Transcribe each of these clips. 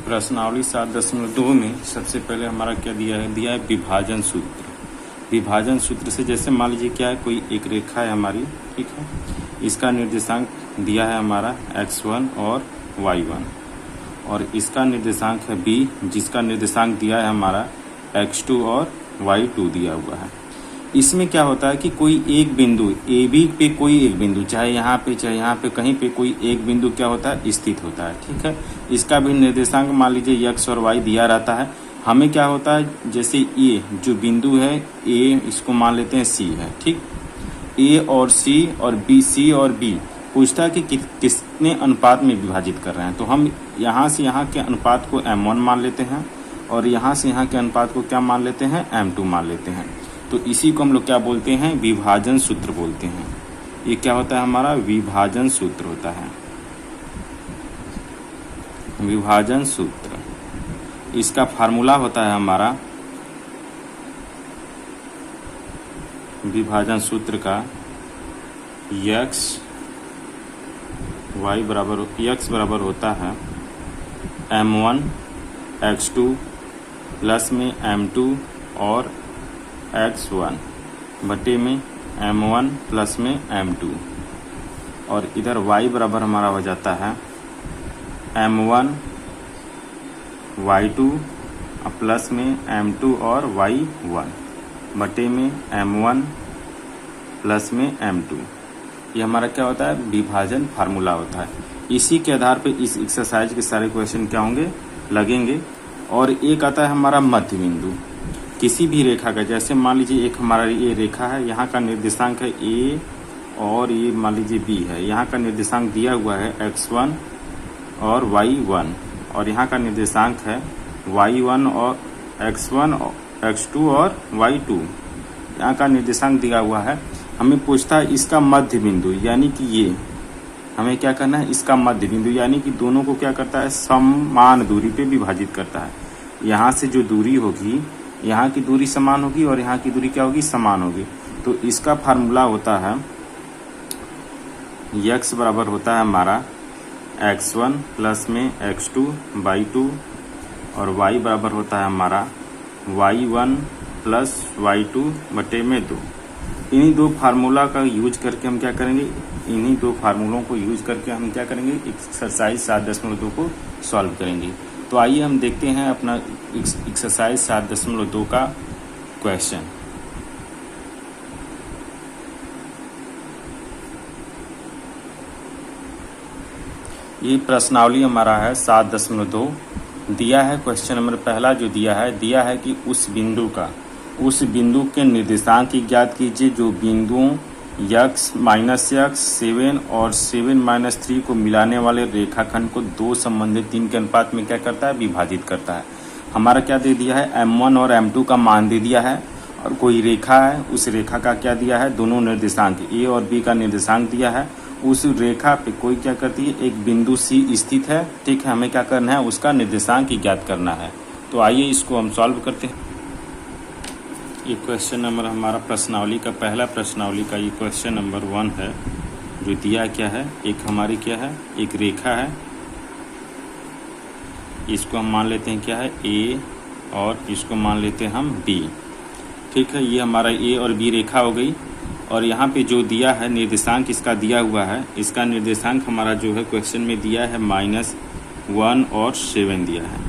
प्रश्नावली 7.2 में सबसे पहले हमारा क्या दिया है विभाजन सूत्र। विभाजन सूत्र से जैसे मान लीजिए क्या है, कोई एक रेखा है हमारी, ठीक है, इसका निर्देशांक दिया है हमारा x1 और y1 और इसका निर्देशांक है b, जिसका निर्देशांक दिया है हमारा x2 और y2 दिया हुआ है। इसमें क्या होता है कि कोई एक बिंदु ए बी पे, कोई एक बिंदु चाहे यहाँ पे कहीं पे कोई एक बिंदु क्या होता है स्थित होता है, ठीक है। इसका भी निर्देशांक मान लीजिए x और y दिया रहता है। हमें क्या होता है, जैसे ए जो बिंदु है ए, इसको मान लेते हैं c है, ठीक। ए और c और बी, c और b पूछता है कि कितने अनुपात में विभाजित कर रहे हैं, तो हम यहाँ से यहाँ के अनुपात को m1 मान लेते हैं और यहाँ से यहाँ के अनुपात को क्या मान लेते हैं, m2 मान लेते हैं। तो इसी को हम लोग क्या बोलते हैं, विभाजन सूत्र बोलते हैं। ये क्या होता है, हमारा विभाजन सूत्र होता है, विभाजन सूत्र। इसका फार्मूला होता है हमारा विभाजन सूत्र का x बराबर होता है m1 x2 प्लस में m2 और x1 बटे में m1 प्लस में m2 और इधर y बराबर हमारा हो जाता है m1 y2 प्लस में m2 और y1 बटे में m1 प्लस में m2। ये हमारा क्या होता है, विभाजन फार्मूला होता है। इसी के आधार पे इस एक्सरसाइज के सारे क्वेश्चन क्या होंगे, लगेंगे। और एक आता है हमारा मध्य बिंदु किसी भी रेखा का। जैसे मान लीजिए एक हमारा ये रेखा है, यहाँ का निर्देशांक है a और ये मान लीजिए b है। यहाँ का निर्देशांक दिया हुआ है x1 और y1 और यहाँ का निर्देशांक है y1 और x1 x2 और y2। यहाँ का निर्देशांक दिया हुआ है। हमें पूछता है इसका मध्य बिंदु, यानी कि ये हमें क्या करना है, इसका मध्य बिंदु यानी कि दोनों को क्या करता है, समान दूरी पे विभाजित करता है। यहाँ से जो दूरी होगी, यहाँ की दूरी समान होगी और यहाँ की दूरी क्या होगी, समान होगी। तो इसका फार्मूला होता है x बराबर होता है हमारा x1 प्लस में x2 y2 और y बराबर होता है हमारा y1 प्लस y2 बटे में 2। इन्हीं दो फार्मूला का यूज करके हम क्या करेंगे, इन्हीं दो फार्मूलों को यूज करके हम क्या करेंगे, एक्सरसाइज 7.2 को सॉल्व करेंगे। तो आइए हम देखते हैं अपना एक्सरसाइज 7.2 का क्वेश्चन। ये प्रश्नावली हमारा है 7.2। दिया है क्वेश्चन नंबर पहला जो दिया है कि उस बिंदु के निर्देशांक की ज्ञात कीजिए जो बिंदुओं x माइनस x 7 और 7 माइनस 3 को मिलाने वाले रेखाखंड को दो संबंधित 3 के अनुपात में क्या करता है, विभाजित करता है। हमारा क्या दे दिया है, m1 और m2 का मान दे दिया है और कोई रेखा है, उस रेखा का क्या दिया है, दोनों निर्देशांक a और b का निर्देशांक दिया है। उस रेखा पे कोई क्या करती है, एक बिंदु c स्थित है, ठीक है। हमें क्या करना है, उसका निर्देशांक ज्ञात करना है। तो आइए इसको हम सॉल्व करते हैं। ये क्वेश्चन नंबर हमारा प्रश्नावली का पहला प्रश्नावली का ये क्वेश्चन नंबर 1 है। जो दिया क्या है, एक हमारी क्या है, एक रेखा है, इसको हम मान लेते हैं क्या है a और इसको मान लेते हैं हम b, ठीक है। ये हमारा a और b रेखा हो गई और यहाँ पे जो दिया है निर्देशांक इसका दिया हुआ है, इसका निर्देशांक हमारा जो है क्वेश्चन में दिया है -1 और 7 दिया है,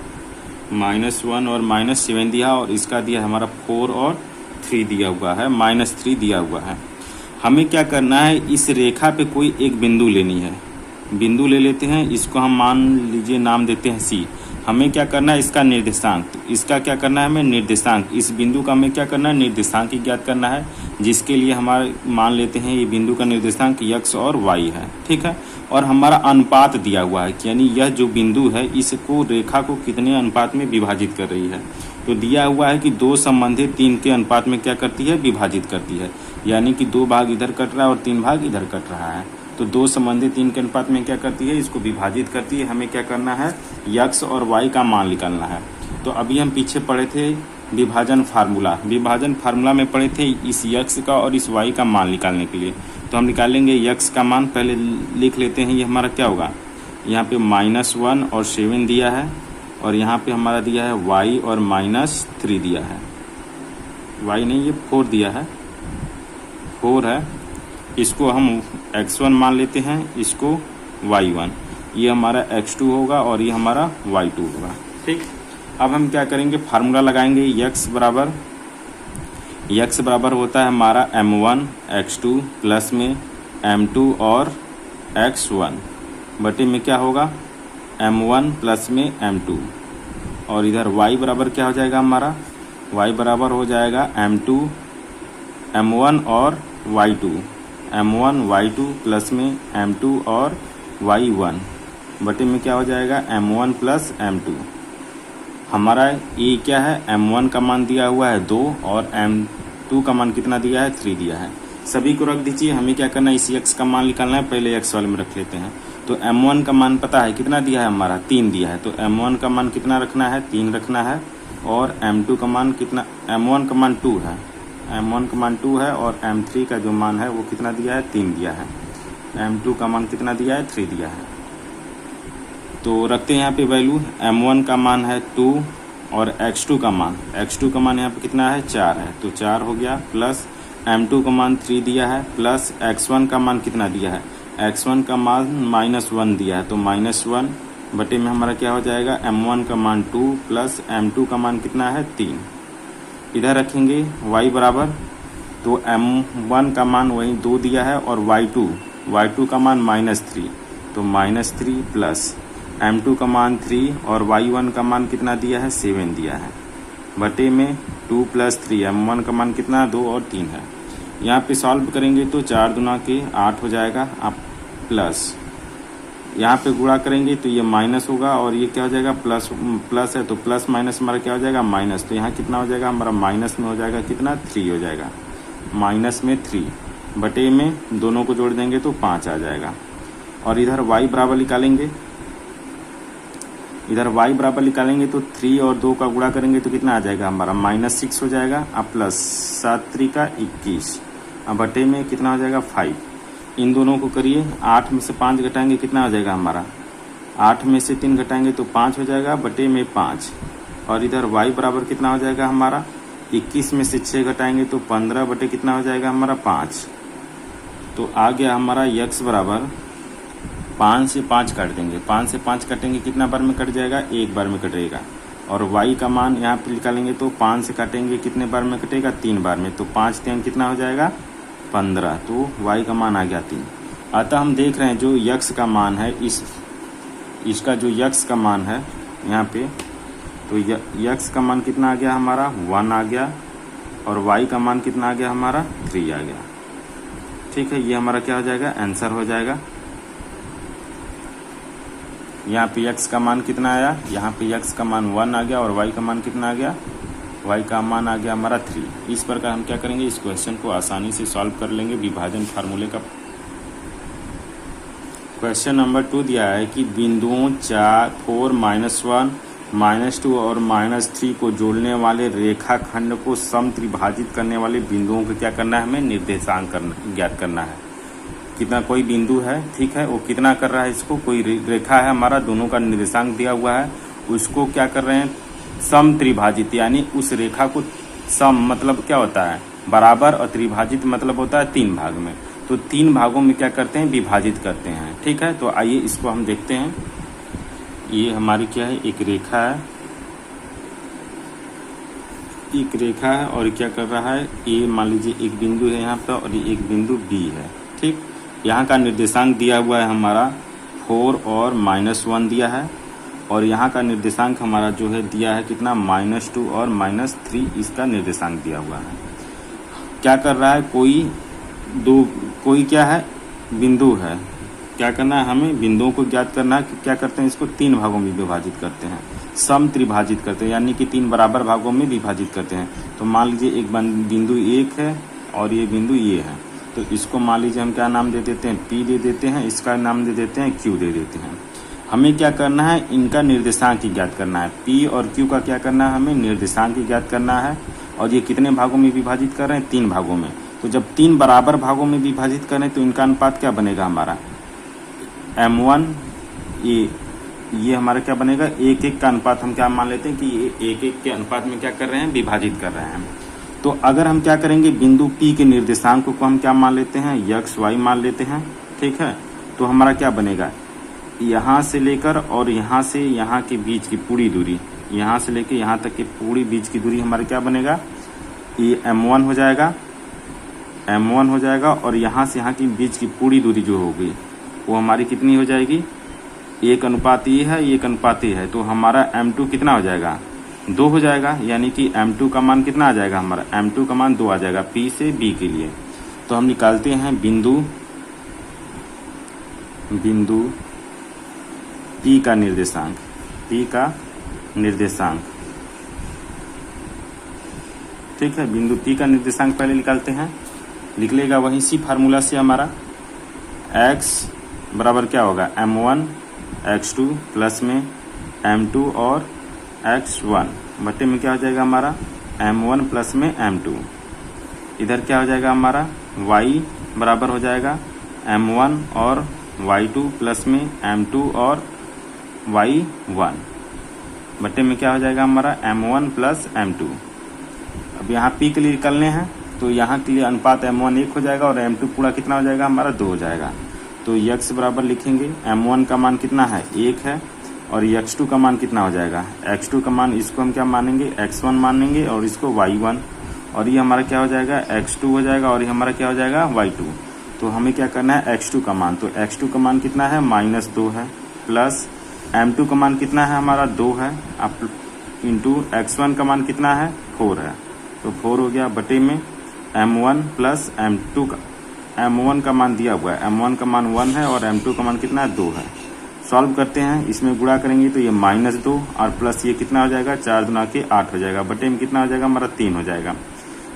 -1 और -7 दिया और इसका दिया हमारा 4 और 3 दिया हुआ है, -3 दिया हुआ है। हमें क्या करना है, इस रेखा पे कोई एक बिंदु लेनी है। बिंदु ले लेते हैं, इसको हम मान लीजिए नाम देते हैं C। हमें क्या करना है, इसका निर्देशांक, इसका क्या करना है, हमें निर्देशांक, इस बिंदु का हमें क्या करना है, निर्देशांक ज्ञात करना है, जिसके लिए हमारे मान लेते हैं ये बिंदु का निर्देशांक x और y है, ठीक है। और हमारा अनुपात दिया हुआ है, यानी यह जो बिंदु है इसको रेखा को कितने अनुपात में विभाजित कर रही है। तो दिया हुआ है कि दो संबंधित 3 के अनुपात में क्या करती है, विभाजित करती है, यानी कि 2 भाग इधर कट रहा है और 3 भाग इधर कट रहा है। तो 2 संबंधित 3 के अनुपात में क्या करती है, इसको विभाजित करती है। हमें क्या करना है, x और y का मान निकालना है। तो अभी हम पीछे पढ़े थे विभाजन फार्मूला में पढ़े थे इस x का और इस y का मान निकालने के लिए। तो हम निकालेंगे x का मान, पहले लिख लेते हैं। ये हमारा क्या होगा, यहाँ पे -1 और 7 दिया है और यहाँ पे हमारा दिया है y और -3 दिया है, y नहीं ये 4 दिया है, 4 है, इसको हम x1 मान लेते हैं, इसको y1, ये हमारा x2 होगा और ये हमारा y2 होगा। ठीक, अब हम क्या करेंगे, फार्मूला लगाएंगे। x बराबर होता है हमारा m1 x2 प्लस में m2 और x1 बटे में क्या होगा m1 प्लस में m2, और इधर y बराबर क्या हो जाएगा हमारा, y बराबर हो जाएगा m1 और y2, m1 y2 प्लस में m2 और y1 बटे में क्या हो जाएगा m1 प्लस m2। हमारा ये क्या है, m1 का मान दिया हुआ है 2 और m2 का मान कितना दिया है 3 दिया है। सभी को रख दीजिए, हमें क्या करना है इसी x का मान निकालना है, पहले x वाले में रख लेते हैं। तो m1 का मान पता है कितना दिया है हमारा 3 दिया है, तो m1 का मान कितना रखना है 3 रखना है, और m2 का मान कितना, m1 का मान 2 है, m1 का मान 2 है, और m3 का जो मान है वो कितना दिया है 3 दिया है, m2 का मान कितना दिया है 3 दिया है। तो रखते हैं यहाँ पे वैल्यू, m1 का मान है 2 और x2 का मान यहाँ पे कितना है 4 है, तो 4 हो गया, प्लस m2 का मान 3 दिया है, प्लस x1 का मान कितना दिया है, x1 का मान -1 दिया है, तो -1 बटे में हमारा क्या हो जाएगा m1 का मान 2 प्लस m2 का मान कितना है 3। इधर रखेंगे y बराबर, तो m1 का मान वही 2 दिया है, और y2 का मान -3, तो -3 प्लस m2 का मान 3 और y1 का मान कितना दिया है 7 दिया है, बटे में 2 प्लस 3, m1 का मान कितना 2 और 3 है। यहाँ पे सॉल्व करेंगे तो 4 दूना के 8 हो जाएगा, आप प्लस यहाँ पे गुणा करेंगे तो ये माइनस होगा, और ये क्या हो जाएगा प्लस है, तो प्लस माइनस हमारा क्या हो जाएगा माइनस, तो यहाँ कितना हो जाएगा हमारा माइनस में हो जाएगा कितना 3 हो जाएगा, माइनस में 3 बटे में दोनों को जोड़ देंगे तो 5 आ जाएगा। और इधर y बराबर निकालेंगे, तो 3 और 2 का गुणा करेंगे तो कितना आ जाएगा हमारा -6 हो जाएगा, अब प्लस 7 3 का 21, अब बटे में कितना हो जाएगा 5। इन दोनों को करिए, 8 में से 5 घटाएंगे कितना हो जाएगा हमारा, 8 में से 3 घटाएंगे तो 5 हो जाएगा, बटे में 5। और इधर y बराबर कितना हो जाएगा हमारा, 21 में से 6 घटाएंगे तो 15 बटे कितना हो जाएगा हमारा 5। तो आ गया हमारा x बराबर 5 से 5 काट देंगे, 5 से 5 काटेंगे कितना बार में कट जाएगा, एक बार में कटेगा। और y का मान यहाँ पे निकालेंगे तो 5 से काटेंगे कितने बार में कटेगा, 3 बार में, तो 5 3 कितना हो जाएगा 15, तो y का मान आ गया 3। अतः हम देख रहे हैं जो x का मान है, इसका जो x का मान है यहाँ पे, तो x का मान कितना आ गया हमारा 1 आ गया, और y का मान कितना आ गया हमारा 3 आ गया। ठीक है, ये हमारा क्या हो जाएगा आंसर हो जाएगा। यहाँ पे x का मान कितना आया, यहाँ पे x का मान 1 आ गया, और y का मान कितना आ गया, y का मान आ गया हमारा 3। इस प्रकार हम क्या करेंगे, इस क्वेश्चन को आसानी से सॉल्व कर लेंगे विभाजन फार्मूले का। क्वेश्चन नंबर 2 दिया है कि बिंदुओं 4, 4, -1, -2 और -3 को जोड़ने वाले रेखाखंड को समत्रिभाजित करने वाले बिंदुओं को क्या करना है, हमें निर्देशांक ज्ञात करना है। कितना कोई बिंदु है, ठीक है, वो कितना कर रहा है, इसको कोई रेखा है हमारा, दोनों का निर्देशांक दिया हुआ है, उसको क्या कर रहे हैं समत्रिभाजित, यानी उस रेखा को सम मतलब क्या होता है बराबर, और त्रिभाजित मतलब होता है 3 भाग में, तो 3 भागों में क्या करते हैं विभाजित करते हैं। ठीक है, तो आइए इसको हम देखते हैं। ये हमारी क्या है, एक रेखा है, और क्या कर रहा है, ये मान लीजिए एक बिंदु है यहाँ पर, और ये एक बिंदु B है। ठीक, यहाँ का निर्देशांक दिया हुआ है हमारा 4 और -1 दिया है, और यहाँ का निर्देशांक हमारा जो है दिया है कितना -2 और -3, इसका निर्देशांक दिया हुआ है। क्या कर रहा है, कोई क्या है बिंदु है, क्या करना है हमें बिंदुओं को ज्ञात करना है। क्या करते हैं, इसको 3 भागों में विभाजित करते हैं, समत्रिभाजित करते हैं, यानी कि 3 बराबर भागों में विभाजित करते हैं। तो मान लीजिए एक बिंदु 1 है और ये बिंदु ये है, तो इसको मान लीजिए हम क्या नाम दे देते हैं P दे देते हैं, इसका नाम दे देते हैं Q दे देते हैं। हमें क्या करना है, इनका निर्देशांक ज्ञात करना है, P और Q का क्या करना है, हमें निर्देशांक ज्ञात करना है। और ये कितने भागों में विभाजित कर रहे हैं, 3 भागों में। तो जब 3 बराबर भागों में विभाजित करें तो इनका अनुपात क्या बनेगा हमारा, m1 ये ये हमारा क्या बनेगा, एक एक का अनुपात हम क्या मान लेते हैं कि ये एक एक के अनुपात में क्या कर रहे हैं, विभाजित कर रहे हैं। तो अगर हम क्या करेंगे, बिंदु P के निर्देशांक को हम क्या मान लेते हैं, x y मान लेते हैं। ठीक है, तो हमारा क्या बनेगा, यहाँ से लेकर और यहाँ से यहाँ के बीच की पूरी दूरी, यहाँ से लेकर यहाँ तक की पूरी बीच की दूरी हमारा क्या बनेगा, ये m1 हो जाएगा, m1 हो जाएगा। और यहाँ से यहाँ की बीच की पूरी दूरी जो होगी वो हमारी कितनी हो जाएगी, 1:E है, 1:E है। तो हमारा m2 कितना हो जाएगा, 2 हो जाएगा। यानी कि m2 का मान कितना आ जाएगा, हमारा m2 का मान 2 आ जाएगा P से B के लिए। तो हम निकालते हैं बिंदु P का निर्देशांक, P का निर्देशांक। ठीक है, बिंदु P का निर्देशांक पहले निकालते हैं। लिख लेगा वहीं इसी फार्मूला से हमारा x बराबर क्या होगा, m1 x2 प्लस में m2 और x1 बटे में क्या हो जाएगा हमारा m1 प्लस में m2। इधर क्या हो जाएगा हमारा y बराबर हो जाएगा m1 और y2 प्लस में m2 और y1 बटे में क्या हो जाएगा हमारा m1 प्लस m2। अब यहाँ P के लिए निकालने हैं, तो यहाँ के लिए अनुपात m1 1 हो जाएगा और m2 पूरा कितना हो जाएगा हमारा 2 हो जाएगा। तो x बराबर लिखेंगे, m1 का मान कितना है 1 है और x2 का मान कितना हो जाएगा, x2 का मान इसको हम क्या मानेंगे, x1 मानेंगे और इसको y1, और ये हमारा क्या हो जाएगा x2 हो जाएगा और ये हमारा क्या हो जाएगा y2। तो हमें क्या करना है x2 का मान, तो x2 का मान कितना है -2 है, प्लस m2 का मान कितना है हमारा 2 है, अब इंटू x1 का मान कितना है 4 है। तो 4 हो गया बटे में m1 प्लस m2 का, m1 का मान दिया हुआ है, m1 का मान 1 है और m2 का मान कितना है 2 है। सॉल्व करते हैं, इसमें गुणा करेंगे तो ये -2 और प्लस ये कितना हो जाएगा 4 दूना के 8 हो जाएगा, बटे में कितना हो जाएगा हमारा 3 हो जाएगा।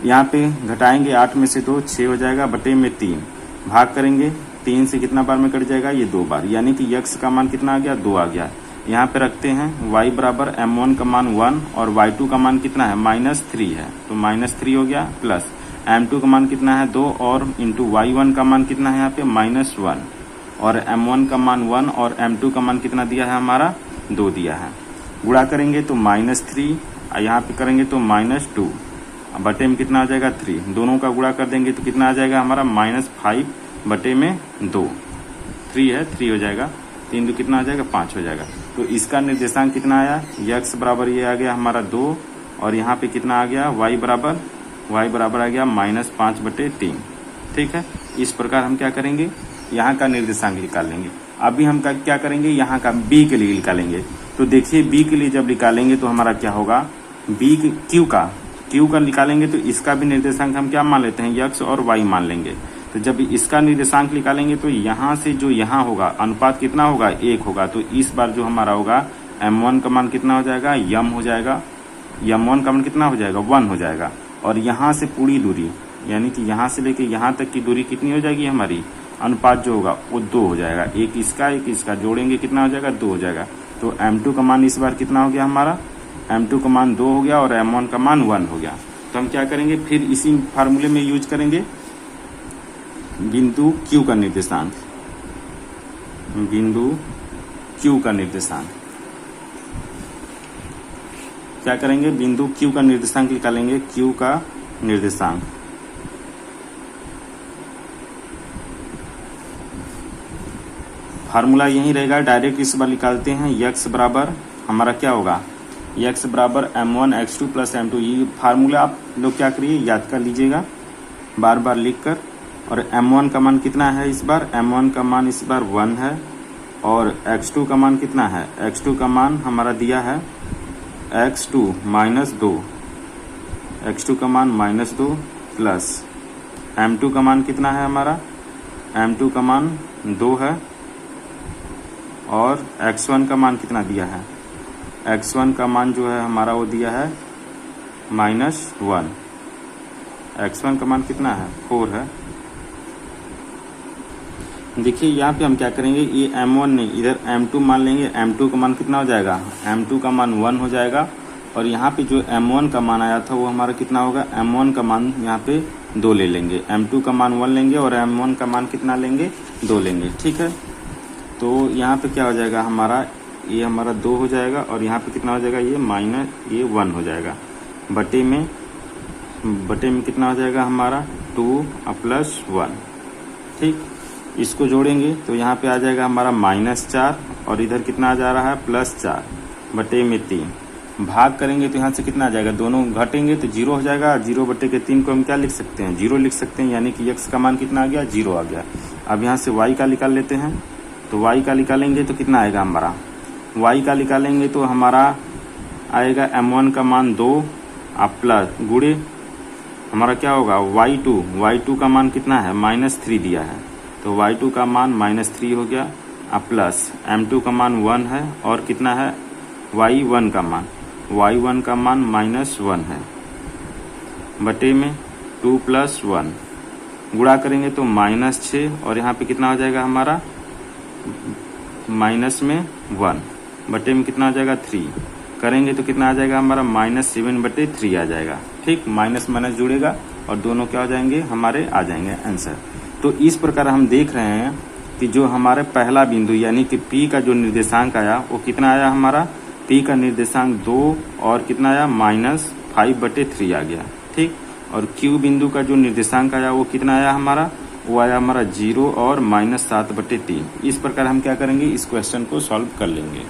यहाँ पे घटाएंगे 8 में से 2 6 हो जाएगा, बटे में 3 भाग करेंगे 3 से कितना बार में कट जाएगा, ये 2 बार, यानी कि x का मान कितना आ गया 2 आ गया। यहाँ पे रखते हैं y बराबर m1 का मान 1 और y2 का मान कितना है -3 है, तो -3 हो गया, प्लस m2 का मान कितना है 2 और इंटू y1 का मान कितना है यहाँ पे -1 और m1 का मान 1 और m2 का मान कितना दिया है हमारा 2 दिया है। गुणा करेंगे तो -3, यहाँ पे करेंगे तो -2, बटे में कितना आ जाएगा 3, दोनों का गुणा कर देंगे तो कितना आ जाएगा हमारा -5 बटे में 2, 3 है 3 हो जाएगा, 3 2 कितना आ जाएगा 5 हो जाएगा। तो इसका निर्देशांक कितना आया, x बराबर ये आ गया हमारा 2 और यहाँ पे कितना आ गया y बराबर आ गया -5 बटे 3। ठीक है, इस प्रकार हम क्या करेंगे, यहाँ का निर्देशांक निकालेंगे। अभी हम क्या करेंगे, यहाँ का b के लिए निकालेंगे। तो देखिए b के लिए जब निकालेंगे तो हमारा क्या होगा, q का निकालेंगे तो इसका भी निर्देशांक हम क्या मान लेते हैं, x और y मान लेंगे। तो जब इसका निर्देशांक निकालेंगे तो यहाँ से जो यहाँ होगा अनुपात कितना होगा 1 होगा, तो इस बार जो हमारा होगा m1 का मान कितना हो जाएगा, m हो जाएगा, m1 का मान कितना हो जाएगा 1 हो जाएगा। और यहाँ से पूरी दूरी यानी कि यहाँ से लेके यहाँ तक की दूरी कितनी हो जाएगी हमारी, अनुपात जो होगा वो 2 हो जाएगा, एक इसका जोड़ेंगे कितना हो जाएगा 2 हो जाएगा। तो m2 का मान इस बार कितना हो गया हमारा, m2 का मान 2 हो गया और m1 का मान 1 हो गया। तो हम क्या करेंगे, फिर इसी फार्मूले में यूज करेंगे बिंदु Q का निर्देशांक, बिंदु Q का निर्देशांक क्या करेंगे, बिंदु Q का निर्देशांक निकालेंगे, Q का निर्देशांक। फार्मूला यही रहेगा, डायरेक्ट इस बार निकालते हैं, x बराबर हमारा क्या होगा, x बराबर m1 x2 प्लस m2। ये फार्मूला आप लोग क्या करिए याद कर लीजिएगा बार बार लिख कर। और m1 का मान कितना है इस बार, m1 का मान इस बार 1 है और x2 का मान कितना है, x2 का मान हमारा दिया है x2 -2, x2 का मान -2 प्लस m2 का मान कितना है हमारा, m2 का मान 2 है और x1 का मान कितना दिया है, x1 का मान जो है हमारा वो दिया है -1, x1 का मान कितना है 4 है। देखिए यहाँ पे हम क्या करेंगे, ये m1 नहीं इधर m2 मान लेंगे, m2 का मान कितना हो जाएगा, m2 का मान 1 हो जाएगा और यहाँ पे जो m1 का मान आया था वो हमारा कितना होगा, m1 का मान यहाँ पे 2 ले लेंगे, m2 का मान 1 लेंगे और m1 का मान कितना लेंगे 2 लेंगे। ठीक है, तो यहाँ पे क्या हो जाएगा हमारा ये हमारा 2 हो जाएगा और यहाँ पे कितना हो जाएगा, ये माइनस ये 1 हो जाएगा। बटे में कितना हो जाएगा हमारा 2 प्लस 1। ठीक, इसको जोड़ेंगे तो यहाँ पे आ जाएगा हमारा -4 और इधर कितना आ जा रहा है +4 बटे में 3। भाग करेंगे तो यहाँ से कितना आ जाएगा, दोनों घटेंगे तो 0 हो जाएगा। 0 बटे के 3 को हम क्या लिख सकते हैं, 0 लिख सकते हैं, यानी कि x का मान कितना आ गया, 0 आ गया। अब यहाँ से y का निकाल लेते हैं, तो y का निकालेंगे तो कितना आएगा हमारा, y का निकालेंगे तो हमारा आएगा m1 का मान 2 प्लस गुणे हमारा क्या होगा y2 का मान कितना है -3 दिया है, तो y2 का मान -3 हो गया प्लस m2 का मान 1 है और कितना है y1 का मान -1 है बटे में 2 + 1 गुणा करेंगे तो -6 और यहाँ पे कितना हो जाएगा हमारा -1 बटे में कितना हो जाएगा 3 करेंगे तो कितना आ जाएगा हमारा -7 बटे 3 आ जाएगा। ठीक, माइनस माइनस जुड़ेगा और दोनों क्या हो जाएंगे हमारे आ जाएंगे आंसर। तो इस प्रकार हम देख रहे हैं कि जो हमारे पहला बिंदु यानी कि P का जो निर्देशांक आया वो कितना आया हमारा, P का निर्देशांक 2 और कितना आया -5 बटे 3 आ गया। ठीक, और Q बिंदु का जो निर्देशांक आया वो कितना आया हमारा, वो आया हमारा 0 और -7 बटे 3। इस प्रकार हम क्या करेंगे, इस क्वेश्चन को सॉल्व कर लेंगे।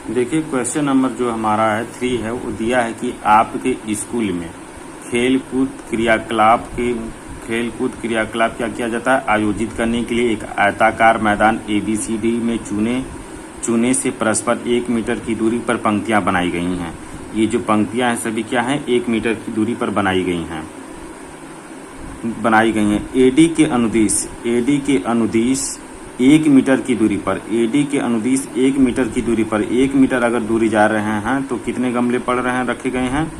देखिए क्वेश्चन नंबर जो हमारा है 3 है, वो दिया है कि आपके स्कूल में खेलकूद क्रियाकलाप क्या किया जाता है, आयोजित करने के लिए एक आयताकार मैदान ABCD में चूने से परस्पर 1 मीटर की दूरी पर पंक्तियां बनाई गई हैं। ये जो पंक्तियां हैं सभी क्या हैं, 1 मीटर की दूरी पर बनाई गई हैं। AD के अनुदिश 1 मीटर की दूरी पर, AD के अनुदिश 1 मीटर की दूरी पर, 1 मीटर अगर दूरी जा रहे हैं तो कितने गमले पड़ रहे हैं, रखे गए हैं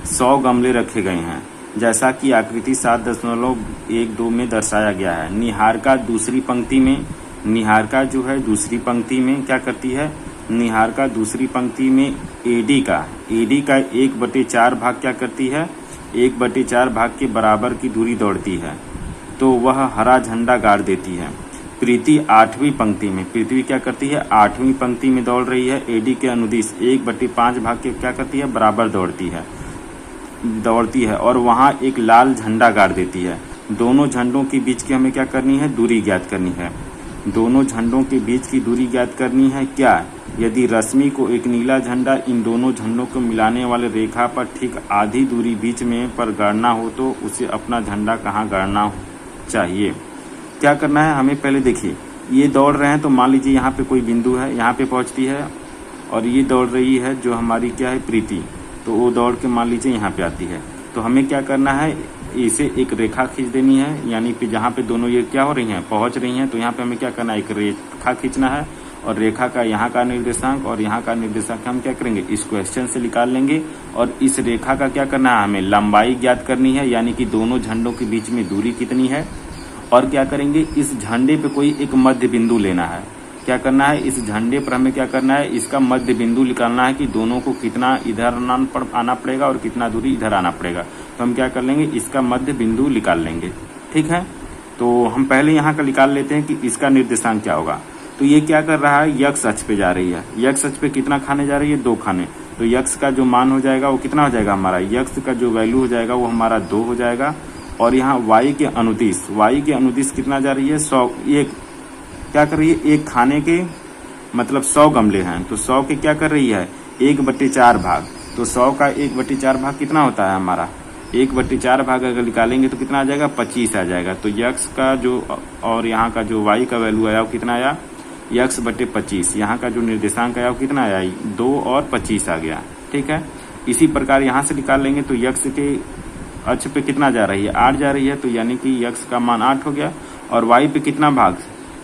100 गमले रखे गए हैं, जैसा कि आकृति 7.12 में दर्शाया गया है। निहारिका दूसरी पंक्ति में क्या करती है, निहारिका दूसरी पंक्ति में AD का 1/4 भाग क्या करती है, 1/4 भाग के बराबर की दूरी दौड़ती है, तो वह हरा झंडा गाड़ देती है। प्रीति 8वीं पंक्ति में, पृथ्वी क्या करती है 8वीं पंक्ति में दौड़ रही है, AD के अनुदिश 1/5 भाग के क्या करती है बराबर दौड़ती है और वहां एक लाल झंडा गाड़ देती है। दोनों झंडों के बीच की हमें क्या करनी है, दूरी ज्ञात करनी है। दोनों झंडों के बीच की दूरी ज्ञात करनी है क्या, यदि रश्मि को एक नीला झंडा इन दोनों झंडों को मिलाने वाले रेखा पर ठीक आधी दूरी बीच में पर गाड़ना हो तो उसे अपना झंडा कहाँ गाड़ना चाहिए। क्या करना है हमें, पहले देखिए ये दौड़ रहे हैं तो मान लीजिए यहाँ पे कोई बिंदु है, यहाँ पे पहुँचती है और ये दौड़ रही है जो हमारी क्या है प्रीति, तो वो दौड़ के मान लीजिए यहाँ पे आती है। तो हमें क्या करना है, इसे एक रेखा खींच देनी है, यानी कि जहाँ पे दोनों ये क्या हो रही हैं पहुँच रही हैं, तो यहाँ पे हमें क्या करना है, एक रेखा खींचना है और रेखा का यहाँ का निर्देशांक और यहाँ का निर्देशांक हम क्या करेंगे, इस क्वेश्चन से निकाल लेंगे। और इस रेखा का क्या करना है, हमें लंबाई ज्ञात करनी है, यानी कि दोनों झंडों के बीच में दूरी कितनी है। और क्या करेंगे, इस झंडे पे कोई एक मध्य बिंदु लेना है। क्या करना है, इस झंडे पर हमें क्या करना है, इसका मध्य बिंदु निकालना है कि दोनों को कितना इधर आना पड़ेगा और कितना दूरी इधर आना पड़ेगा। तो हम क्या कर लेंगे, इसका मध्य बिंदु निकाल लेंगे। ठीक है, तो हम पहले यहाँ का निकाल लेते हैं कि इसका निर्देशांक क्या होगा। तो ये क्या कर रहा है, यक्स अक्ष पे जा रही है। यक्स अक्ष पे कितना खाने जा रही है, 2 खाने। तो यक्स का जो मान हो जाएगा वो कितना हो जाएगा हमारा, यक्स का जो वैल्यू हो जाएगा वो हमारा 2 हो जाएगा। और यहाँ y के अनुदिश कितना जा रही है, 100। एक क्या कर रही है, एक खाने के मतलब 100 गमले हैं, तो 100 के क्या कर रही है 1/4 भाग। तो 100 का 1/4 भाग कितना होता है हमारा, 1/4 भाग अगर निकालेंगे तो कितना आ जाएगा, 25 आ जाएगा। तो यक्स का जो और यहाँ का जो y का वैल्यू आया वो कितना आया, x/25। यहाँ का जो निर्देशांक आया वो कितना आया, 2 और 25 आ गया। ठीक है, इसी प्रकार यहाँ से निकाल लेंगे तो यक्स के अक्ष पे कितना जा रही है, 8 जा रही है, तो यानी कि यक्स का मान 8 हो गया। और y पे कितना भाग,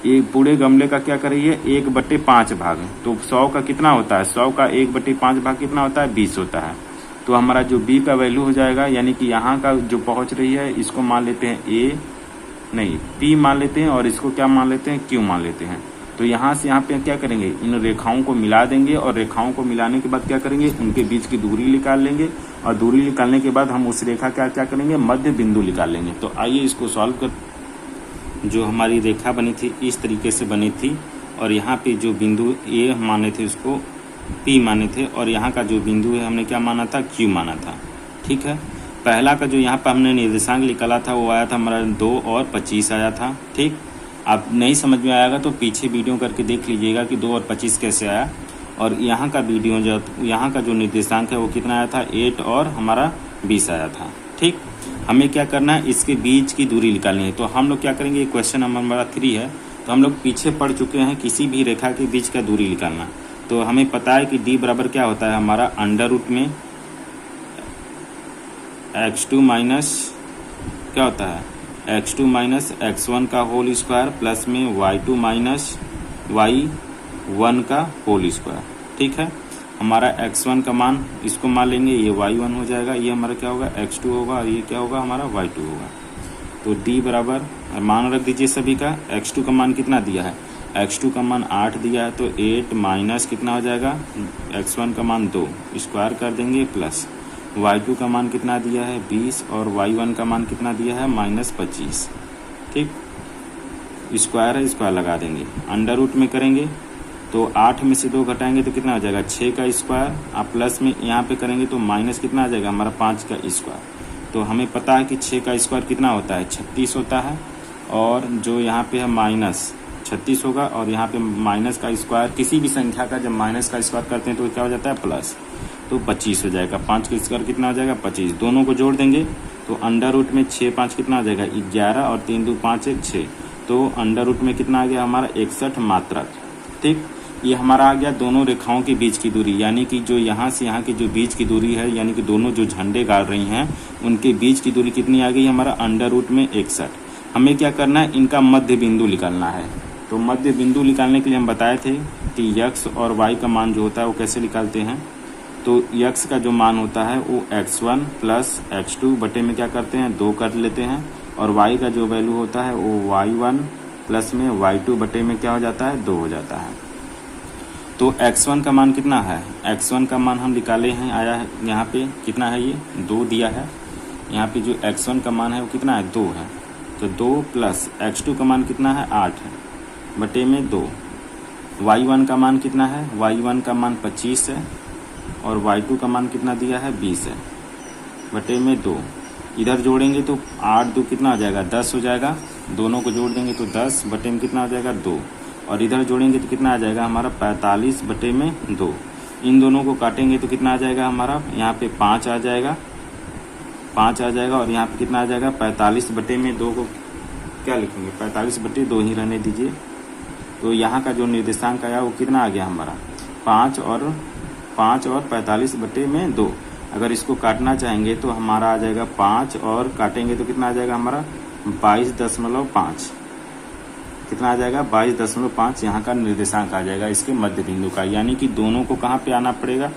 ये पूरे गमले का क्या कर रही है, 1/5 भाग। तो 100 का कितना होता है, 100 का 1/5 भाग कितना होता है, 20 होता है। तो हमारा जो b का वैल्यू हो जाएगा, यानी कि यहाँ का जो पहुँच रही है इसको मान लेते हैं p मान लेते हैं और इसको क्या मान लेते हैं, q मान लेते हैं। तो यहाँ से यहाँ पे क्या करेंगे, इन रेखाओं को मिला देंगे और रेखाओं को मिलाने के बाद क्या करेंगे, उनके बीच की दूरी निकाल लेंगे और दूरी निकालने के बाद हम उस रेखा का क्या करेंगे, मध्य बिंदु निकाल लेंगे। तो आइए इसको सॉल्व कर। जो हमारी रेखा बनी थी इस तरीके से बनी थी और यहाँ पे जो बिंदु ए माने थे उसको पी माने थे, और यहाँ का जो बिंदु है हमने क्या माना था, क्यू माना था। ठीक है, पहला का जो यहाँ पर हमने निर्देशांक निकाला था वो आया था हमारा 2 और 25 आया था। ठीक, आप नहीं समझ में आएगा तो पीछे वीडियो करके देख लीजिएगा कि 2 और 25 कैसे आया। और यहाँ का वीडियो जो यहाँ का जो निर्देशांक है वो कितना आया था, 8 और हमारा 20 आया था। ठीक, हमें क्या करना है, इसके बीच की दूरी निकालनी है। तो हम लोग क्या करेंगे, क्वेश्चन नंबर हमारा 3 है, तो हम लोग पीछे पढ़ चुके हैं किसी भी रेखा के बीच का दूरी निकालना। तो हमें पता है कि डी बराबर क्या होता है हमारा, अंडर रूट में x2 माइनस क्या होता है, x2 माइनस x1 का होल स्क्वायर प्लस में y2 माइनस y1 का होल स्क्वायर। ठीक है, हमारा x1 का मान इसको मान लेंगे, ये y1 हो जाएगा, ये हमारा क्या होगा x2 होगा, और ये क्या होगा हमारा y2 होगा। तो d बराबर मान रख दीजिए सभी का। x2 का मान कितना दिया है, x2 का मान 8 दिया है, तो 8 माइनस कितना हो जाएगा, x1 का मान 2 स्क्वायर कर देंगे, प्लस y2 का मान कितना दिया है 20, और y1 का मान कितना दिया है -25। ठीक, स्क्वायर है, स्क्वायर लगा देंगे, अंडर रूट में करेंगे तो 8 में से 2 घटाएंगे तो कितना हो जाएगा 6 का स्क्वायर, आप प्लस में यहाँ पे करेंगे तो माइनस कितना आ जाएगा हमारा 5 का स्क्वायर। तो हमें पता है कि 6 का स्क्वायर कितना होता है 36 होता है, और जो यहाँ पे है माइनस 36 होगा, और यहाँ पे माइनस का स्क्वायर किसी भी संख्या का जब माइनस का स्क्वायर करते हैं तो क्या हो जाता है प्लस, तो 25 हो जाएगा। 5 का स्क्वायर कितना हो जाएगा 25, दोनों को जोड़ देंगे तो अंडर रूट में 6 5 कितना आ जाएगा 11, और 3 2 5 1 6, तो अंडर रूट में कितना आ गया हमारा 61 मात्रक। ठीक, ये हमारा आ गया दोनों रेखाओं के बीच की दूरी, यानी कि जो यहाँ से यहाँ की जो बीच की दूरी है, यानी कि दोनों जो झंडे गाड़ रही हैं उनके बीच की दूरी कितनी आ गई हमारा अंडर रूट में 61। हमें क्या करना है, इनका मध्य बिंदु निकालना है। तो मध्य बिंदु निकालने के लिए हम बताए थे कि x और y का मान जो होता है वो कैसे निकालते हैं। तो x का जो मान होता है वो x1 प्लस x2 बटे में क्या करते हैं 2 कर लेते हैं, और y का जो वैल्यू होता है वो y1 प्लस में y2 बटे में क्या हो जाता है 2 हो जाता है। तो x1 का मान कितना है, x1 का मान हम निकाले हैं, आया है यहाँ पे कितना है, ये 2 दिया है। यहाँ पे जो x1 का मान है वो कितना है 2 है, तो 2 प्लस x2 का मान कितना है 8 है बटे में 2। y1 का मान कितना है, y1 का मान 25 है, और y2 का मान कितना दिया है 20 है बटे में 2। इधर जोड़ेंगे तो 8 2 कितना हो जाएगा 10 हो जाएगा, दोनों को जोड़ देंगे तो 10 बटे में कितना हो जाएगा 2, और इधर जोड़ेंगे तो कितना आ जाएगा हमारा 45 बटे में 2। इन दोनों को काटेंगे तो कितना आ जाएगा हमारा, यहाँ पे 5 आ जाएगा, 5 आ जाएगा, और यहाँ पे कितना आ जाएगा 45 बटे में 2 को क्या लिखेंगे 45 बटे 2 ही रहने दीजिए। तो यहाँ का जो निर्देशांक आया वो कितना आ गया हमारा 5 और 45 बटे में 2। अगर इसको काटना चाहेंगे तो हमारा आ जाएगा 5, और काटेंगे तो कितना आ जाएगा हमारा 22.5, कितना आ जाएगा 22.5। यहाँ का निर्देशांक आ जाएगा इसके मध्य बिंदु का, यानी कि दोनों को कहाँ पे आना पड़ेगा,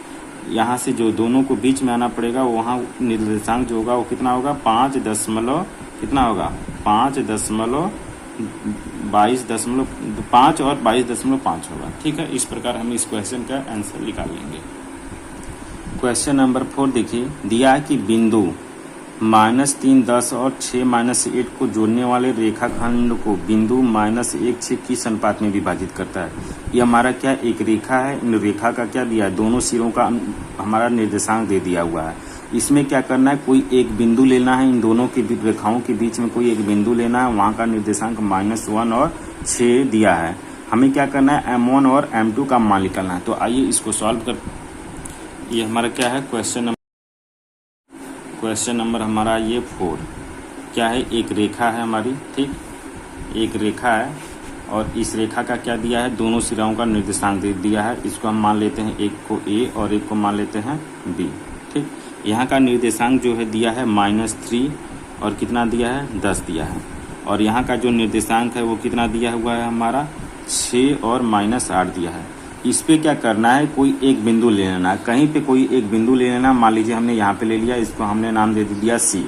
यहाँ से जो दोनों को बीच में आना पड़ेगा, वहाँ निर्देशांक जो होगा वो कितना होगा 5 कितना होगा 5 और 22.5 होगा। ठीक है, इस प्रकार हम इस क्वेश्चन का आंसर निकाल लेंगे। क्वेश्चन नंबर 4 देखिए, दिया है कि बिंदु -3 10 और 6 -8 को जोड़ने वाले रेखाखंड को बिंदु -1 6 किस अनुपात में विभाजित करता है। ये हमारा क्या एक रेखा है, इन रेखा का क्या दिया है, दोनों सिरों का हमारा निर्देशांक दे दिया हुआ है। इसमें क्या करना है, कोई एक बिंदु लेना है, इन दोनों की रेखाओं के बीच में कोई एक बिंदु लेना है, वहाँ का निर्देशांक -1 और 6 दिया है। हमें क्या करना है M1 और M2 का मान निकालना है। तो आइए इसको सॉल्व कर, ये हमारा क्या है क्वेश्चन नंबर हमारा ये 4 क्या है, एक रेखा है हमारी। ठीक, एक रेखा है, और इस रेखा का क्या दिया है, दोनों सिराओं का निर्देशांक दे दिया है। इसको हम मान लेते हैं, एक को A और एक को मान लेते हैं B। ठीक, यहाँ का निर्देशांक जो है दिया है -3, और कितना दिया है 10 दिया है, और यहाँ का जो निर्देशांक है वो कितना दिया हुआ है हमारा 6 और -8 दिया है। इस पे क्या करना है, कोई एक बिंदु ले लेना है, कहीं पे कोई एक बिंदु ले लेना। मान लीजिए हमने यहाँ पे ले लिया, इसको हमने नाम दे दिया C।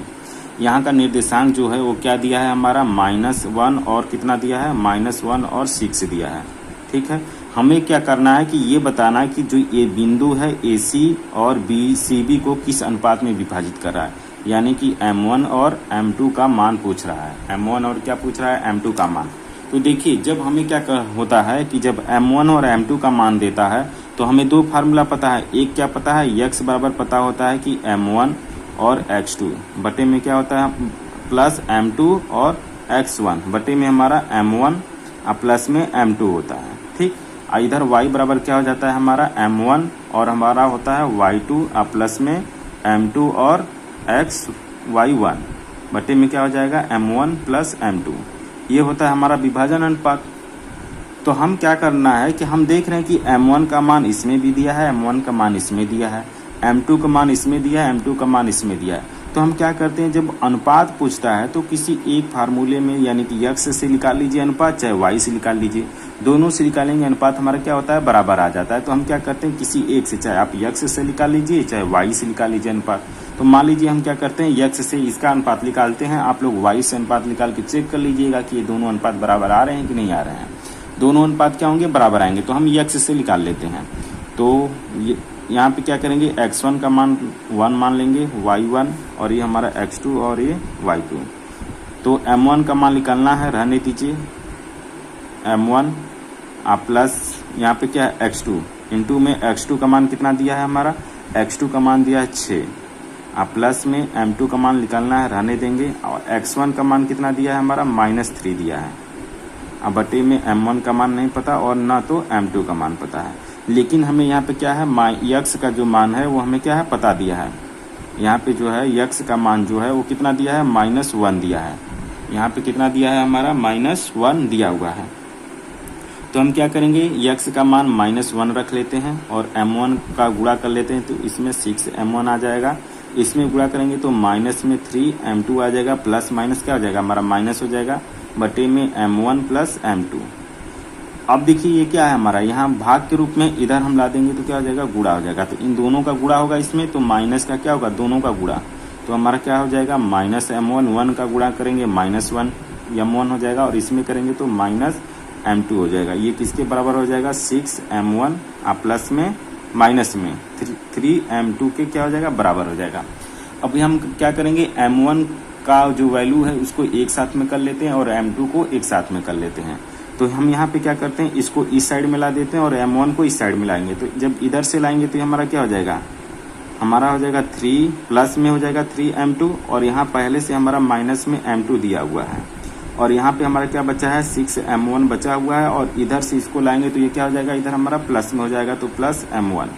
यहाँ का निर्देशांक जो है वो क्या दिया है हमारा -1 और कितना दिया है -1 और 6 दिया है। ठीक है, हमें क्या करना है कि ये बताना है कि जो ये बिंदु है AC और CB को किस अनुपात में विभाजित कर रहा है, यानी कि M1 और M2 का मान पूछ रहा है। M1 और क्या पूछ रहा है, M2 का मान। तो देखिए जब हमें क्या होता है कि जब m1 और m2 का मान देता है तो हमें दो फार्मूला पता है। एक क्या पता है, x बराबर पता होता है कि m1 और x2 बटे में क्या होता है प्लस m2 और x1 बटे में हमारा m1 और प्लस में m2 होता है। ठीक, इधर y बराबर क्या हो जाता है हमारा m1 और हमारा होता है y2 और प्लस में m2 और xy1 बटे में क्या हो जाएगा m1 प्लस m2। ये होता है हमारा विभाजन अनुपात। तो हम क्या करना है कि हम देख रहे हैं कि m1 का मान इसमें भी दिया है, m1 का मान इसमें दिया है, m2 का मान इसमें दिया है, m2 का मान इसमें दिया है। तो हम क्या करते हैं, जब अनुपात पूछता है तो किसी एक फार्मूले में यानी कि x से निकाल लीजिए अनुपात, चाहे y से निकाल लीजिए, दोनों से निकालेंगे अनुपात हमारा क्या होता है बराबर आ जाता है। तो हम क्या करते हैं किसी एक से, चाहे आप x से निकाल लीजिए चाहे y से निकाल लीजिए अनुपात। तो मान लीजिए हम क्या करते हैं x से इसका अनुपात निकालते हैं, आप लोग y से अनुपात निकाल के चेक कर लीजिएगा कि ये दोनों अनुपात बराबर आ रहे हैं कि नहीं आ रहे हैं। दोनों अनुपात क्या होंगे बराबर आएंगे। तो हम x से निकाल लेते हैं। तो यहाँ पे क्या करेंगे x1 का मान 1 मान लेंगे, y1 और ये हमारा x2 और ये y2। तो m1 का मान निकालना है, रहने दीजिए m1 प्लस यहाँ पे क्या है x2 इंटू में x2 का मान कितना दिया है हमारा, x2 का मान दिया है 6 प्लस में m2 का मान निकालना है, रहने देंगे। और x1 का मान कितना दिया है हमारा -3 दिया है। अब बटे में m1 का मान नहीं पता और ना तो m2 का मान पता है, लेकिन हमें यहाँ पे क्या है x का जो मान है वो हमें क्या है पता दिया है। यहाँ पे जो है x का मान जो है वो कितना दिया है -1 दिया है। यहाँ पे कितना दिया है हमारा -1 दिया हुआ है। तो हम क्या करेंगे x का मान -1 रख लेते हैं और m1 का गुणा कर लेते हैं। तो इसमें 6m1 आ जाएगा, इसमें गुणा करेंगे तो माइनस में 3m2 आ जाएगा, प्लस माइनस क्या हो जाएगा हमारा माइनस हो जाएगा बटे में m1 प्लस m2। अब देखिए ये क्या है हमारा, यहाँ भाग के रूप में इधर हम ला देंगे तो क्या हो जाएगा गुणा हो जाएगा। तो इन दोनों का गुणा होगा इसमें, तो माइनस का क्या होगा दोनों का गुणा। तो हमारा क्या हो जाएगा -m1, 1 का गुणा करेंगे -1 m1 हो जाएगा और इसमें करेंगे तो -m2 हो जाएगा। ये किसके बराबर हो जाएगा 6m1 प्लस में माइनस में 3m2 के क्या हो जाएगा बराबर हो जाएगा। अब हम क्या करेंगे m1 का जो वैल्यू है उसको एक साथ में कर लेते हैं और m2 को एक साथ में कर लेते हैं। तो हम यहाँ पे क्या करते हैं इसको इस साइड में ला देते हैं और m1 को इस साइड में लाएंगे। तो जब इधर से लाएंगे तो हमारा क्या हो जाएगा, हमारा हो जाएगा 3 प्लस में हो जाएगा 3m2 और यहाँ पहले से हमारा माइनस में m2 दिया हुआ है और यहाँ पे हमारा क्या बचा है 6m1 बचा हुआ है और इधर से इसको लाएंगे तो ये क्या हो जाएगा इधर हमारा प्लस में हो जाएगा तो प्लस m1।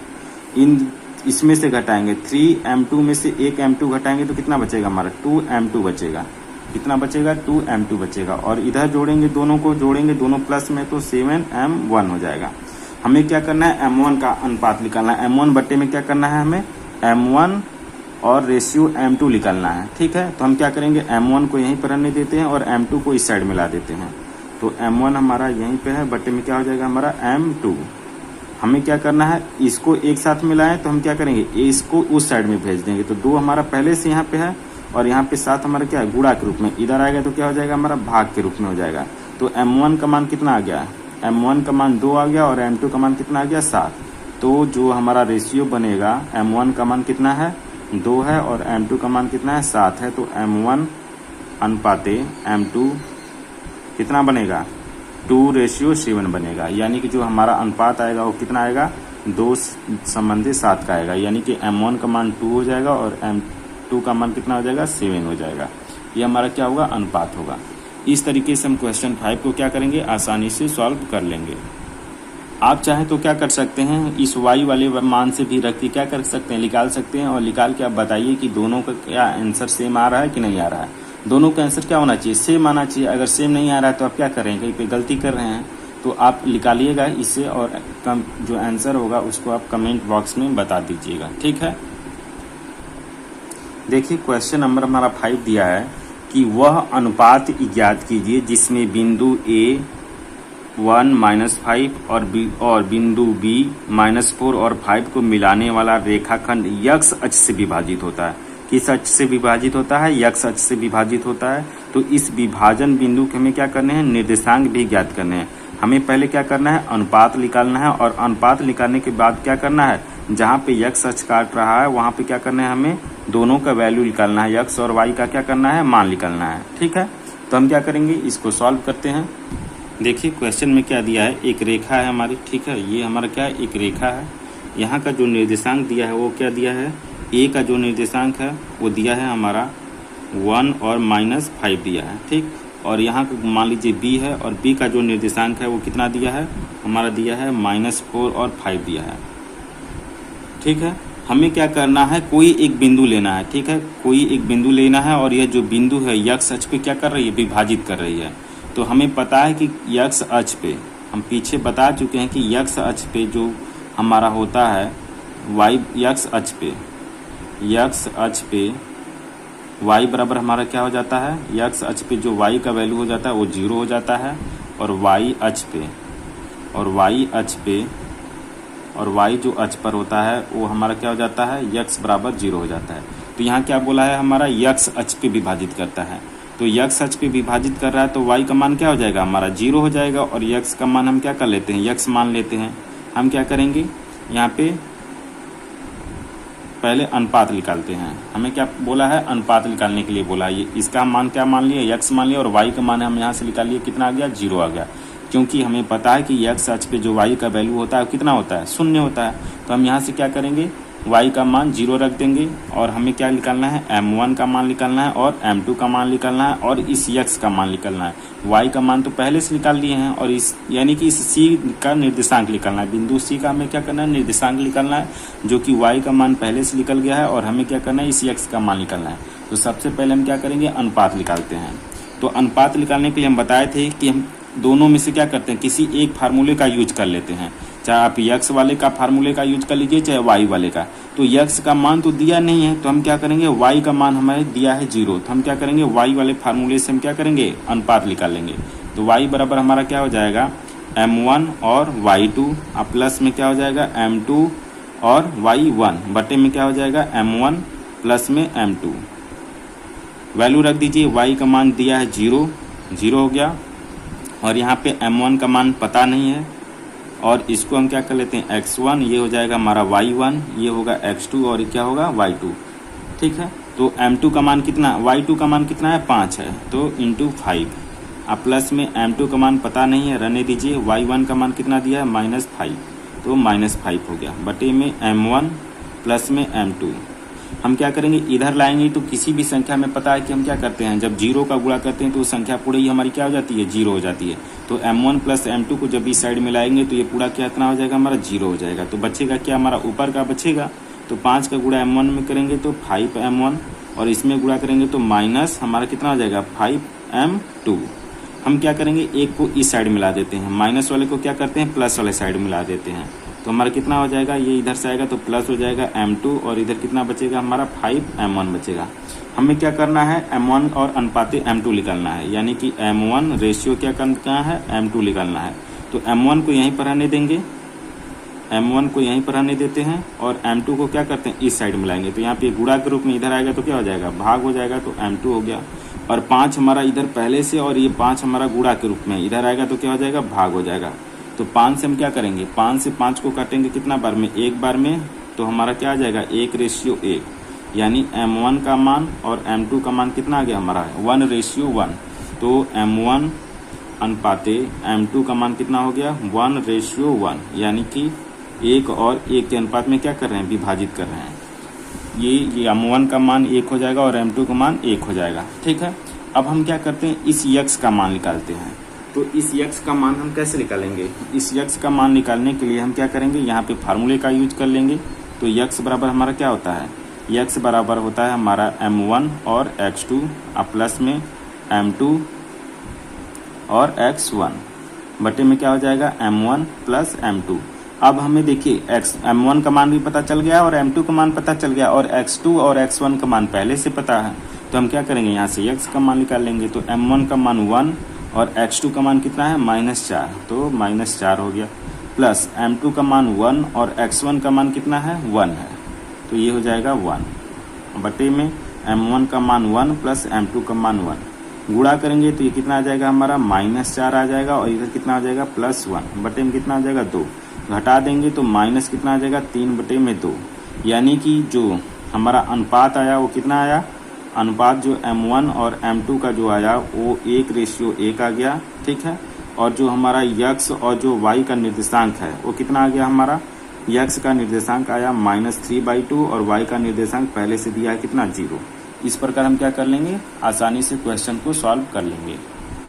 इसमें से घटाएंगे 3m2 में से एक m2 घटाएंगे तो कितना बचेगा हमारा 2m2 बचेगा। कितना बचेगा 2m2 बचेगा और इधर जोड़ेंगे दोनों को, जोड़ेंगे दोनों प्लस में तो 7m1 हो जाएगा। हमें क्या करना है m1 का अनुपात निकालना है। m1 बट्टे में क्या करना है हमें m1 और रेशियो m2 निकालना है। ठीक है, तो हम क्या करेंगे m1 को यहीं पर रहने देते हैं और m2 को इस साइड में ला देते हैं। तो m1 हमारा यहीं पे है, बट्टे में क्या हो जाएगा हमारा m2। हमें क्या करना है इसको एक साथ मिलाएं तो हम क्या करेंगे इसको उस साइड में भेज देंगे। तो 2 हमारा पहले से यहाँ पे है और यहाँ पे 7 हमारा क्या है गुणा के रूप में, इधर आएगा तो क्या हो जाएगा हमारा भाग के रूप में हो जाएगा। तो m1 का मान कितना आ गया, m1 का मान 2 आ गया और m2 का मान कितना आ गया 7। तो जो हमारा रेशियो बनेगा m1 का मान कितना है 2 है और m2 का मान कितना है 7 है। तो m1 अनुपाते m2 कितना बनेगा 2:7 बनेगा। यानी कि जो हमारा अनुपात आएगा वो कितना आएगा 2 संबंधी 7 का आएगा। यानी कि m1 का मान 2 हो जाएगा और m2 का मान कितना हो जाएगा 7 हो जाएगा। ये हमारा क्या होगा अनुपात होगा। इस तरीके से हम क्वेश्चन 5 को क्या करेंगे आसानी से सॉल्व कर लेंगे। आप चाहें तो क्या कर सकते हैं इस y वाले मान से भी रख के क्या कर सकते हैं निकाल सकते हैं और निकाल के आप बताइए कि दोनों का क्या आंसर सेम आ रहा है कि नहीं आ रहा है। दोनों का आंसर क्या होना चाहिए सेम आना चाहिए। अगर सेम नहीं आ रहा है तो आप क्या कर रहे हैं, कहीं पे गलती कर रहे हैं तो आप निकालिएगा इससे और जो आंसर होगा उसको आप कमेंट बॉक्स में बता दीजिएगा। ठीक है, देखिए क्वेश्चन नंबर हमारा 5 दिया है कि वह अनुपात ज्ञात कीजिए जिसमें बिंदु A 1-5 और बिंदु B -4 और 5 को मिलाने वाला रेखाखंड x अक्ष से विभाजित होता है। किस अक्ष से विभाजित होता है, x अक्ष से विभाजित होता है। तो इस विभाजन बिंदु के हमें क्या करने हैं निर्देशांक भी ज्ञात करने हैं। हमें पहले क्या करना है अनुपात निकालना है और अनुपात निकालने के बाद क्या करना है जहाँ पे x अक्ष काट रहा है वहाँ पे क्या करना है हमें दोनों का वैल्यू निकालना है, x और y का क्या करना है मान निकालना है। ठीक है, तो हम क्या करेंगे इसको सॉल्व करते हैं। देखिए क्वेश्चन में क्या दिया है, एक रेखा है हमारी, ठीक है, ये हमारा क्या है, एक रेखा है। यहाँ का जो निर्देशांक दिया है वो क्या दिया है, ए का जो निर्देशांक है वो दिया है हमारा 1 और -5 दिया है, ठीक। और यहाँ का मान लीजिए बी है, और बी का जो निर्देशांक है वो कितना दिया है, हमारा दिया है -4 और 5 दिया है, ठीक है। हमें क्या करना है, कोई एक बिंदु लेना है, ठीक है, कोई एक बिंदु लेना है, और यह जो बिंदु है यक्ष अक्ष पे क्या कर रही है, विभाजित कर रही है। तो हमें पता है कि यक्ष अक्ष पे, हम पीछे बता चुके हैं कि यक्ष अक्ष पे जो हमारा होता है वाई, यक्ष अक्ष पे y बराबर हमारा क्या हो जाता है, यक्ष अक्ष पे जो y का वैल्यू हो जाता है वो 0 हो जाता है, और y अक्ष पे और y जो अक्ष पर होता है वो हमारा क्या हो जाता है, यक्ष बराबर 0 हो जाता है। तो यहाँ क्या बोला है, हमारा यक्ष अक्ष पे विभाजित करता है। तो यक्ष अक्ष पे विभाजित कर रहा है तो y का मान क्या हो जाएगा, हमारा 0 हो जाएगा, और यक्ष का मान हम क्या कर लेते हैं, यक्ष मान लेते हैं। हम क्या करेंगे, यहाँ पे पहले अनुपात निकालते हैं। हमें क्या बोला है, अनुपात निकालने के लिए बोला है। इसका मान क्या मान लिया, यक्ष मान लिया, और y का मान हम यहाँ से निकाल लिए, कितना आ गया, 0 आ गया। क्योंकि हमें पता है कि यक्ष अक्ष पे जो y का वैल्यू होता है कितना होता है, 0 होता है। तो हम यहाँ से क्या करेंगे, y का मान 0 रख देंगे, और हमें क्या निकालना है, m1 का मान निकालना है, और m2 का मान निकालना है, और इस यक्ष का मान निकालना है। y का मान तो पहले से निकाल लिए हैं, और इस यानी कि इस c का निर्देशांक निकालना है। बिंदु c का हमें क्या करना है, निर्देशांक निकालना है, जो कि y का मान पहले से निकल गया है, और हमें क्या करना है, इस यक्ष का मान निकालना है। तो सबसे पहले हम क्या करेंगे, अनुपात निकालते हैं। तो अनुपात निकालने के लिए हम बताए थे कि हम दोनों में से क्या करते हैं, किसी एक फार्मूले का यूज कर लेते हैं। चाहे आप यक्ष वाले का फार्मूले का यूज कर लीजिए, चाहे वाई वाले का। तो यक्ष का मान तो दिया नहीं है, तो हम क्या करेंगे, वाई का मान हमें दिया है 0, तो हम क्या करेंगे, वाई वाले फार्मूले से हम क्या करेंगे, अनुपात निकाल लेंगे। तो वाई बराबर हमारा क्या हो जाएगा, m1 और y2, अब प्लस में क्या हो जाएगा, m2 और y1, बटे में क्या हो जाएगा, m1 प्लस में m2। वैल्यू रख दीजिए, y का मान दिया है 0, 0 हो गया, और यहाँ पे m1 का मान पता नहीं है, और इसको हम क्या कर लेते हैं, x1, ये हो जाएगा हमारा y1, ये होगा x2, और ये क्या होगा, y2, ठीक है। तो m2 का मान कितना, y2 का मान कितना है, 5 है, तो इंटू 5। अब प्लस में m2 का मान पता नहीं है, रहने दीजिए। y1 का मान कितना दिया है, -5, तो -5 हो गया, बटे में m1 प्लस में m2। हम क्या करेंगे, इधर लाएंगे तो किसी भी संख्या में पता है कि हम क्या करते हैं, जब 0 का गुणा करते हैं तो संख्या पूरी ही हमारी क्या हो जाती है, 0 हो जाती है। तो m1 प्लस m2 को जब इस साइड में लाएंगे तो ये पूरा क्या इतना हो जाएगा, हमारा 0 हो जाएगा। तो बचेगा क्या, हमारा ऊपर का बचेगा। तो 5 का गुणा m1 में करेंगे तो 5m1, और इसमें गुणा करेंगे तो माइनस हमारा कितना हो जाएगा, 5m2। हम क्या करेंगे, एक को इस साइड मिला देते हैं, माइनस वाले को क्या करते हैं, प्लस वाले साइड मिला देते हैं। तो हमारा कितना हो जाएगा, ये इधर से आएगा तो प्लस हो जाएगा m2, और इधर कितना बचेगा, हमारा 5m1 बचेगा। हमें क्या करना है, m1 और अनुपाते m2 निकालना है, यानी कि m1 रेशियो क्या करना है, m2 निकालना है। तो m1 को यहीं पर आने देंगे, m1 को यहीं पर आने देते हैं, और m2 को क्या करते हैं, इस साइड मिलाएंगे। तो यहाँ पे गुणा के रूप में इधर आएगा तो क्या हो जाएगा, भाग हो जाएगा, तो m2 हो गया। और 5 हमारा इधर पहले से, और ये 5 हमारा गुणा के रूप में इधर आएगा तो क्या हो जाएगा, भाग हो जाएगा। तो 5 से हम क्या करेंगे, 5 से 5 को काटेंगे कितना बार में, एक बार में, तो हमारा क्या आ जाएगा, 1:1, यानी m1 का मान और m2 का मान कितना आ गया, हमारा 1:1। तो m1 अनुपाते m2 का मान कितना हो गया, 1:1, यानी कि 1 और 1 के अनुपात में क्या कर रहे हैं, विभाजित कर रहे हैं। ये m1 का मान 1 हो जाएगा और m2 का मान 1 हो जाएगा, ठीक है। अब हम क्या करते हैं, इस यक्ष का मान निकालते हैं। तो इस यक्ष का मान हम कैसे निकालेंगे, इस यक्ष का मान निकालने के लिए हम क्या करेंगे, यहाँ पे फार्मूले का यूज कर लेंगे। तो यक्ष बराबर हमारा क्या होता है, यक्ष बराबर होता है हमारा m1 और x2, अब प्लस में m2 और x1, बटे में क्या हो जाएगा, m1 प्लस m2। अब हमें देखिए m1 का मान भी पता चल गया और m2 का मान पता चल गया, और x2 और x1 का मान पहले से पता है। तो हम क्या करेंगे, यहाँ से यक्ष का मान निकाल लेंगे। तो m1 का मान 1 और x2 का मान कितना है, -4, तो -4 हो गया, प्लस m2 का मान 1 और x1 का मान कितना है, 1 है, तो ये हो जाएगा 1, बटे में m1 का मान 1 प्लस m2 का मान 1। गुणा करेंगे तो ये कितना आ जाएगा, हमारा -4 आ जाएगा, और इधर कितना आ जाएगा, +1, बटे में कितना आ जाएगा, 2। घटा देंगे तो माइनस कितना आ जाएगा, 3/2, यानी कि जो हमारा अनुपात आया वो कितना आया, अनुपात जो m1 और m2 का जो आया वो 1:1 आ गया, ठीक है। और जो हमारा यक्स और जो वाई का निर्देशांक है वो कितना आ गया हमारा, यक्स का निर्देशांक आया -3/2 और वाई का निर्देशांक पहले से दिया है कितना 0। इस प्रकार हम क्या कर लेंगे, आसानी से क्वेश्चन को सॉल्व कर लेंगे।